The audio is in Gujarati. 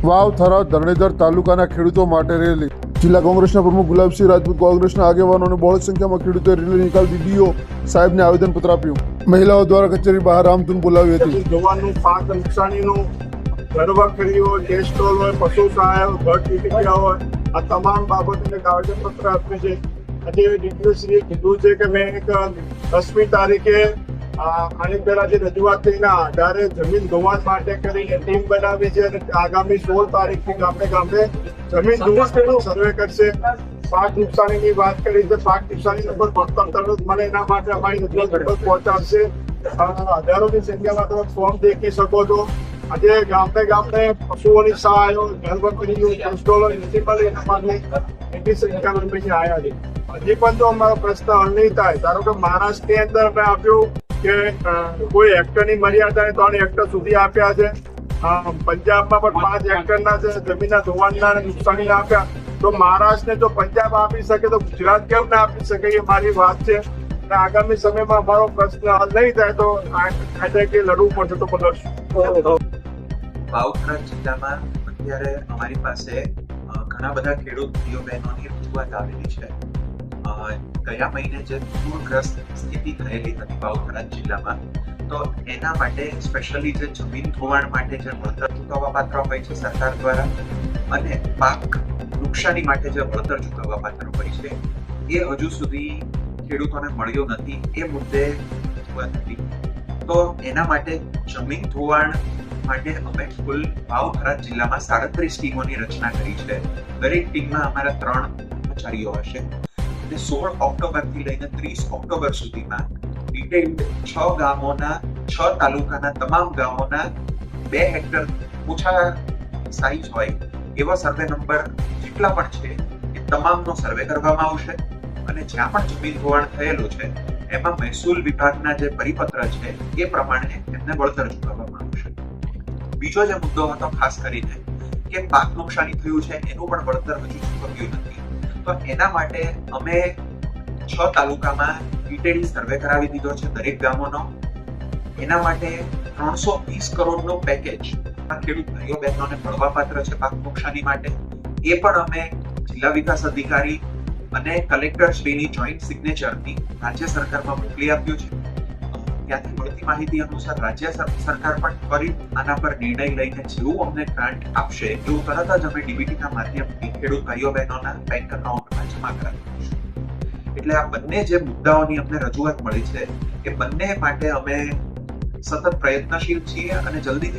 વાવ થરા ધરણીધર તાલુકાના ખેડૂતો માટે રેલી. જિલ્લા કોંગ્રેસના પ્રમુખ ગુલાબસિંહ રાજપૂત, કોંગ્રેસના આગેવાનો અને બહોળી સંખ્યામાં ખેડૂતોએ રેલી નિકાળી ડીડીઓ સાહેબને આવેદનપત્ર આપ્યું. મહિલાઓ દ્વારા કચેરી બહાર રામધૂન બોલાવી હતી. જોવાનું પાક નુકસાનીનું ઘરવખરીઓ, ટેસ્ટોલ હોય, પશુ સહાય, ઘર ટીકિયા હોય, આ તમામ બાબતોને આવેદનપત્ર આપ્યું છે. આજે ડીડીઓશ્રીએ કીધું છે કે મેં એક 10મી તારીખે આની પહેલા જે રજૂઆત થઈના આધારે જમીન ધોવાણ માટે કરીને ટીમ બનાવી છે અને આગામી 16 તારીખથી ગામે જમીન ધોવાણ સર્વે કરશે. પાક નુકસાનીની વાત કરી છે. પાક નુકસાની નંબર વળતર તરત મળે એના માટે અમારી રજૂઆત પહોંચાડશે. હજારોની સંખ્યામાં તમે ફોર્મ દેખી શકો છો. આજે ગામને પશુઓની સહાયો, ઘરવખરીઓ, ટેસ્ટોલ મ્યુનિસિપલ એના માટે એટલી સંખ્યામાં આવ્યા છે. હજી પણ જો અમારો પ્રશ્ન હલ નહીં થાય, ધારો કે મહારાષ્ટ્રની અંદર અમે આપ્યું કે કોઈ હેક્ટરની મર્યાદાને 3 હેક્ટર સુધી આપ્યા છે. પંજાબમાં પણ 5 હેક્ટરના જમીનના ધોવાણના નુકસાનીના આપ્યા. તો મહારાષ્ટ્રને જો પંજાબ આપી શકે તો ગુજરાત કેમ ના આપી શકે, એ મારી વાત છે. અને આગામી સમયમાં અમારો પ્રશ્ન હલ નહીં થાય તો કાયદાકીય લડવું પડશે તો લડશું. વાવથરા જિલ્લામાં અત્યારે અમારી પાસે ઘણા બધા ખેડૂત ભાઈઓ બહેનોની રજૂઆત આવેલી છે. ગયા મહિને જે પૂરગ્રસ્ત સ્થિતિ થયેલી હતી વાવથરા જિલ્લામાં, તો એના માટે સ્પેશિયલી જે જમીન ધોવાણ માટે જે વળતર ચૂકવવા પાત્ર હોય છે સરકાર દ્વારા અને પાક નુકસાની માટે જે વળતર ચૂકવવા પાત્ર હોય છે, એ હજુ સુધી ખેડૂતોને મળ્યો નથી. એ મુદ્દે રજૂઆત હતી. તો એના માટે જમીન ધોવાણ માટે અમે કુલ વાવથરા જિલ્લામાં 37 ટીમોની રચના કરી છે. દરેક ટીમમાં અમારા 3 કર્મચારીઓ હશે. 16 ઓક્ટોબરથી લઈને 30 ઓક્ટોબર સુધીમાં ડિટેઇલ્ડ 6 ગામોના 6 તાલુકાના તમામ ગામોના 2 હેક્ટર ઓછા સાઈઝ હોય એવા સર્વે નંબર જેટલા પણ છે એ તમામનો સર્વે કરવામાં આવશે. અને જ્યાં પણ જમીન ધોવાણ થયેલું છે એમાં મહેસૂલ વિભાગના જે પરિપત્ર છે એ પ્રમાણે એમને વળતર ચૂકવવામાં આવશે. બીજો જે મુદ્દો હતો ખાસ કરીને કે પાક નુકસાની થયું છે એનું પણ વળતર હજુ ચૂકવ્યું નથી. તો એના માટે અમે 6 તાલુકામાં ડિટેઇલ સર્વે કરાવી દીધો છે દરેક ગામોનો. એના માટે 320 કરોડનું પેકેજ ખેડૂત ભાઈઓ બહેનોને મળવાપાત્ર છે પાક નુકસાની માટે. એ પણ અમે જિલ્લા વિકાસ અધિકારી અને કલેક્ટર શ્રીની જોઈન્ટ સિગ્નેચરથી રાજ્ય સરકારમાં મોકલી આપ્યું છે. ત્યાંથી મળતી માહિતી અનુસાર રાજ્ય સરકાર પણ ફરી આના પર નિર્ણય લઈને જેવું અમને ગ્રાન્ટ આપશે એવું તરત જ અમે ડીબીટીના માધ્યમથી ખેડૂત ભાઈઓ બહેનોના બેંક એકાઉન્ટમાં જમા કરાવી દઈશું. એટલે આ બંને જે મુદ્દાઓની અમને રજૂઆત મળી છે એ બંને માટે અમે સતત પ્રયત્નશીલ છીએ અને જલ્દીથી